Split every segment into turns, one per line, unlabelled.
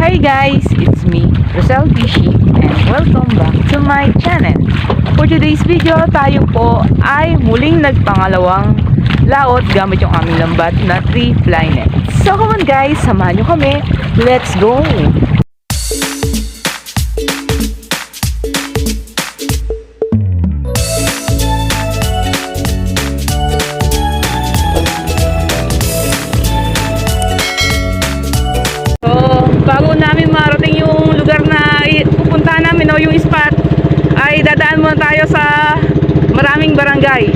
Hi guys, it's me, Rosel Fishing, and welcome back to my channel. For today's video, tayo po ay muling nagpangalawang laot gamit yung aming lambat na 3 fly net. So come on guys, samahan nyo kami. Let's go! Bago namin marating yung lugar na pupuntahan namin o yung spot, ay dadaan muna tayo sa maraming barangay.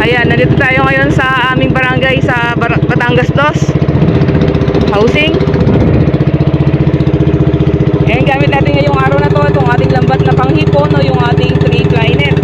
Ayan, nandito tayo ngayon sa aming barangay sa Batangas 2 Housing. Ayan, gamit natin ngayong araw na to itong ating lambat na panghipon o yung ating 3 fly net.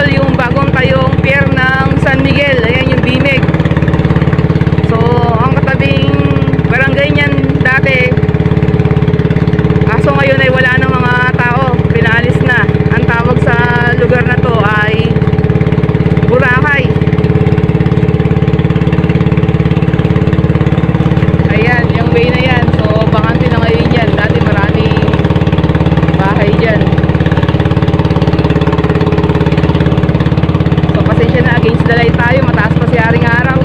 Yung bagong tayong pier ng San Miguel, ayan yung Bimig. So ang katabing barangay niyan dati, kaso ngayon ay wala ng mga tao, pinaalis na. Ang tawag sa lugar na to ay Boracay. Ayan yung way na yan, so bakante na ngayon yan. Dati maraming bahay dyan. Against the light tayo, mataas pa si Haring Araw.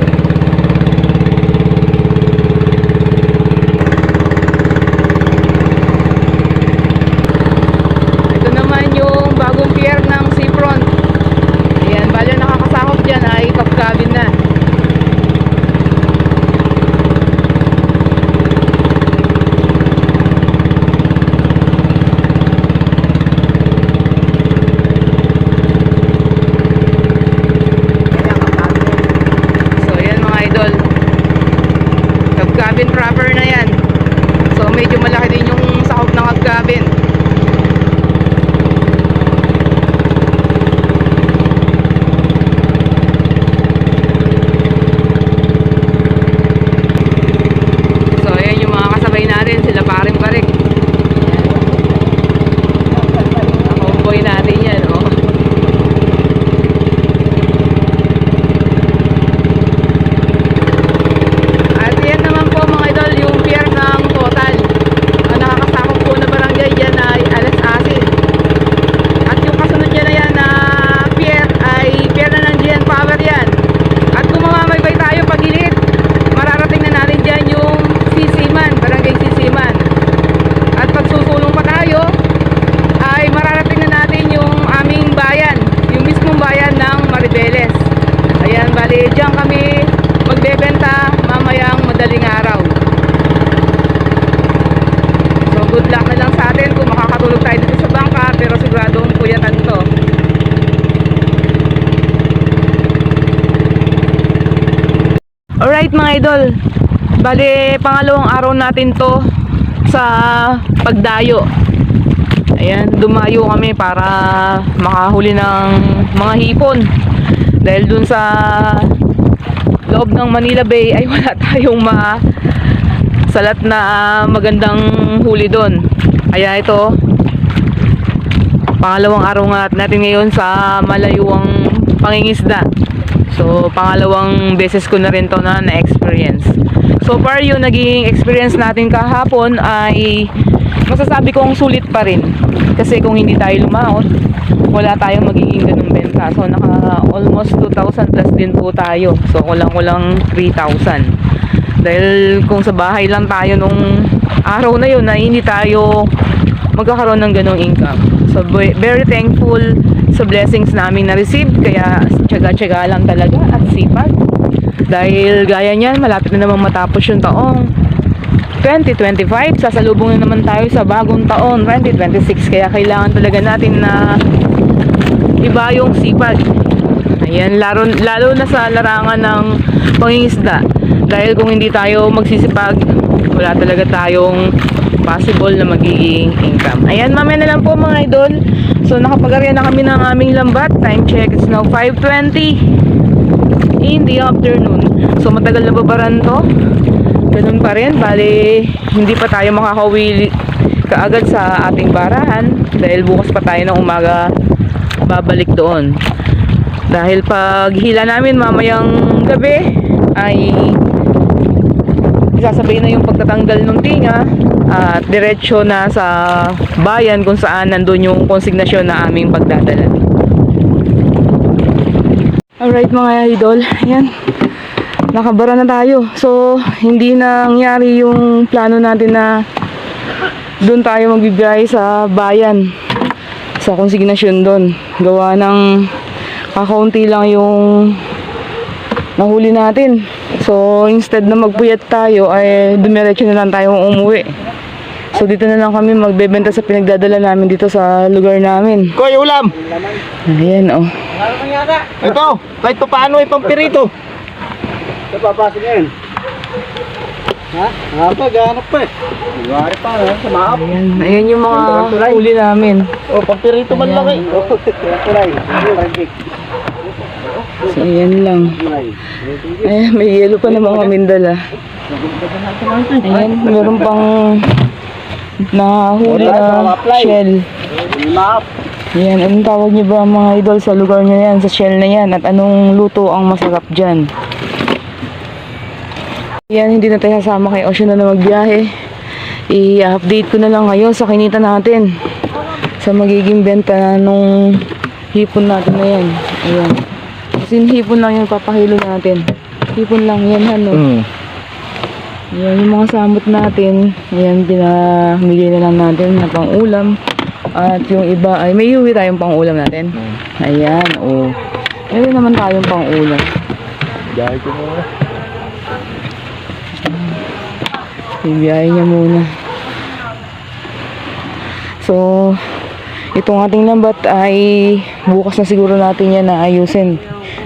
Ito naman yung bagong pier ng Seafront. Ayan, bali ang nakakasakop dyan ay Kapkabin na. Cabin proper na yan. So medyo malaki din yung sakop ng Cabin. So ayan yung mga kasabay natin, sila paring barik. Ang homeboy natin yan, oh. Diyan kami magbebenta mamayang madaling araw. So good luck na lang sa atin kung makakatulog tayo dito sa bangka, pero siguradong puyatan to. Alright mga idol, bali pangalawang araw natin to sa pagdayo. Ayan, dumayo kami para makahuli ng mga hipon. Dahil dun sa loob ng Manila Bay ay wala tayong salat na magandang huli dun. Kaya ito, pangalawang araw nga natin ngayon sa malayuang pangingisda. So pangalawang beses ko na rin to na na-experience. So far yung naging experience natin kahapon ay masasabi kong sulit pa rin. Kasi kung hindi tayo lumaot, wala tayong magiging ganung benta. benta. So naka almost 2,000 plus din po tayo. So kulang-kulang 3,000. Dahil kung sa bahay lang tayo nung araw na yun na hindi tayo magkakaroon ng ganong income. So very thankful sa blessings namin na-receive. Kaya tiyaga-tiyaga lang talaga at sipag. Dahil gaya niyan, malapit na naman matapos yung taong 2025. Sasalubong na naman tayo sa bagong taon 2026. Kaya kailangan talaga natin na iba yung sipag. Ayan, lalo na sa larangan ng pangingisda. Dahil kung hindi tayo magsisipag, wala talaga tayong possible na magiging income. Ayan, mamaya na lang po mga idol. So nakapag-arya na kami ng aming lambat. Time check is now 5:20 in the afternoon. So matagal na babaran to. Ganun pa rin, bali hindi pa tayo makakauwi kaagad sa ating barahan dahil bukas pa tayo ng umaga babalik doon. Dahil pag hila namin mamayang gabi ay isasabay na yung pagtatanggal ng tinga at diretso na sa bayan kung saan nandun yung konsignasyon na aming pagdadala. Alright mga idol, ayan, nakabara na tayo. So hindi nangyari yung plano natin na doon tayo magbibiyay sa bayan, sa konsignasyon doon. Gawa ng kakaunti lang yung nahuli natin. So instead na magpuyat tayo ay dumiretso na lang tayo umuwi. So dito na lang kami magbebenta sa pinagdadala namin dito sa lugar namin.
Koy, ulam!
Ayan oh.
Ito, kahit pa paano ipampirito. Ito, papasok yan. Ha? Hanap pa eh. Iwari pa, sa maap.
Ayan yung mga huli namin.
O, pampirito man lang eh. O, tulay.
So ayan lang. Ayan, may yelo pa naman kami dala. Ayan, meron pang nahuli na shell. Ayan, anong tawag niyo ba mga idol sa lugar niyo yan, sa shell na yan? At anong luto ang masarap dyan? Ayan, hindi na tayo sasama kay Ocean na magbiyahe. I-update ko na lang kayo sa kinita natin. Sa magiging benta nung hipon natin na yan. Ayan. Kasi hipon lang yung papahilo natin. Hipon lang yan, ano. Ayan, yung mga samot natin. Ayan, pinamigay na lang natin na pang ulam. At yung iba ay may uwi tayong pang ulam natin. Ayan, oh. Meron naman tayong pang ulam.
Dahil ko muna.
Ibiyahin niya muna. So, itong ating lambat ay bukas na siguro natin yan na ayusin.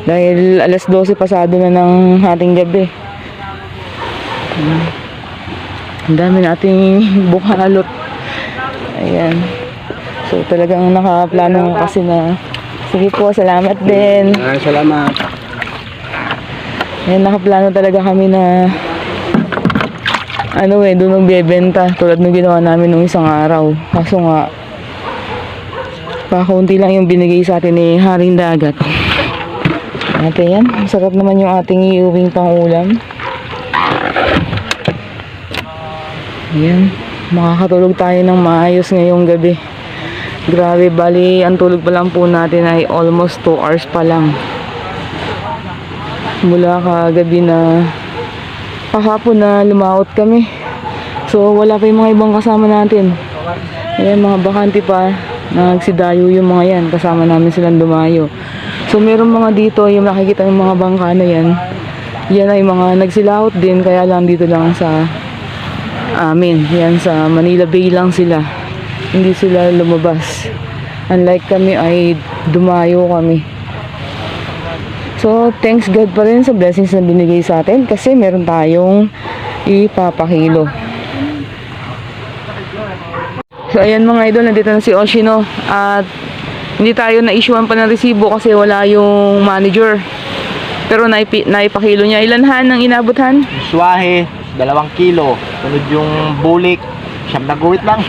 Dahil alas 12 pasado na ng ating gabi. Ang dami nating bukalot. Ayan. So talagang nakaplano kasi na. Sige po, salamat din.
Salamat.
Ayan, nakaplano talaga kami na doon magbebenta tulad nung ginawa namin nung isang araw. Kaso nga pakaunti lang yung binigay sa atin ni Haring Dagat. At ayan, masarap naman yung ating iuwing pangulam. Ayan, makakatulog tayo ng maayos ngayong gabi. Grabe, bali ang tulog pa lang po natin ay almost 2 hours pa lang. Mula kagabi na kahapon na lumaot kami. So wala pa yung mga ibang kasama natin. Ayan, mga bakante pa. Nagsidayo yung mga yan. Kasama namin silang dumayo. So meron mga dito, yung nakikita yung mga bangka na yan. Yan ay mga nagsilahot din. Kaya lang dito lang sa amin. Yan sa Manila Bay lang sila. Hindi sila lumabas. Unlike kami ay dumayo kami. So thanks God pa rin sa blessings na binigay sa atin. Kasi meron tayong ipapakilo. So ayan mga idol, nandito na si Oshino. At hindi tayo na-issuean pa ng resibo kasi wala yung manager. Pero naipakilo niya. Ilan han ang inabothan?
Swahe, 2 kilo. Sunod yung bulik, siyam na guwit lang.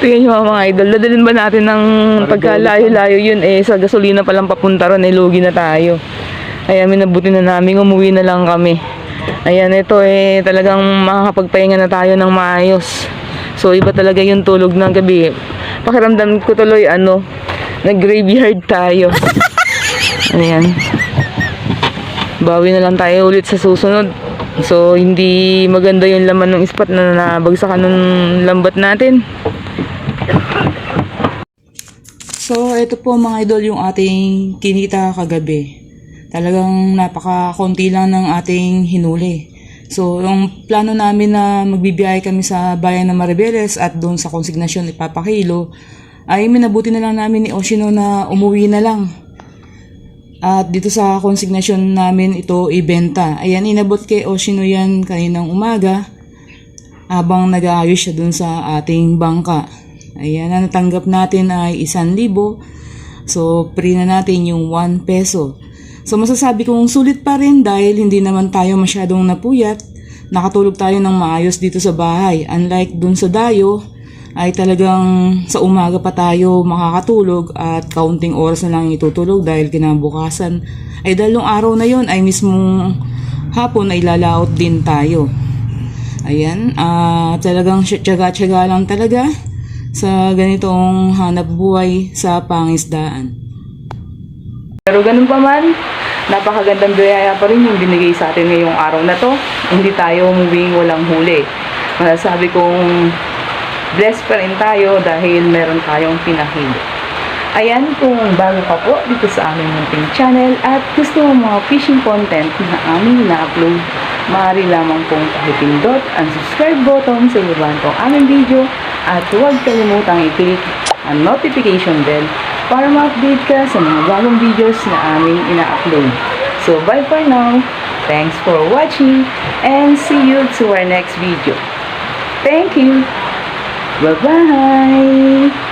Tingnan nyo mga idol. Dadalhin ba natin ng pagkalayo-layo yun sa gasolina palang papunta ron lugi na tayo. Ayan, minabuti na namin. Umuwi na lang kami. Ayan, ito talagang makakapagpahinga na tayo ng maayos. So iba talaga yung tulog ng gabi. Pakiramdam ko tuloy Nag-graveyard tayo. Ayan. Bawi na lang tayo ulit sa susunod. So, hindi maganda yung laman ng spot na nabagsakan ng lambat natin. So, ito po mga idol yung ating kinita kagabi. Talagang napaka-konti lang ng ating hinuli. So, yung plano namin na magbibiyahe kami sa bayan ng Maribeles at doon sa konsignasyon ipapakilo, ay minabuti na lang namin ni Oshino na umuwi na lang. At dito sa konsignasyon namin ito ibenta. Ayan, inabot kay Oshino yan kaninang umaga habang nag-aayos siya doon sa ating bangka. Ayan, na natanggap natin ay 1,000. So, free na natin yung 1 peso. So, masasabi kong sulit pa rin dahil hindi naman tayo masyadong napuyat. Nakatulog tayo ng maayos dito sa bahay. Unlike dun sa dayo, ay talagang sa umaga pa tayo makakatulog at kaunting oras na lang itutulog dahil kinabukasan. Ay dahil nung araw na yon ay mismong hapon ay lalaot din tayo. Ayan, talagang tiyaga-tiyaga lang talaga sa ganitong hanap buhay sa pangisdaan. Pero ganun pa man, napakagandang biyaya pa rin yung binigay sa atin ngayong araw na to. Hindi tayo umuwing walang huli. Masasabi kong blessed pa rin tayo dahil meron tayong pinahili. Ayan, kung bago ka po dito sa aming munting channel at gusto mo mga fishing content na aming na-upload, maaari lamang pong pakipindot ang subscribe button sa ibaba ng aming video at huwag kalimutang i-click ang notification bell para ma-update ka sa mga bagong videos na aming ina-upload. So, bye for now. Thanks for watching and see you to our next video. Thank you. Bye-bye.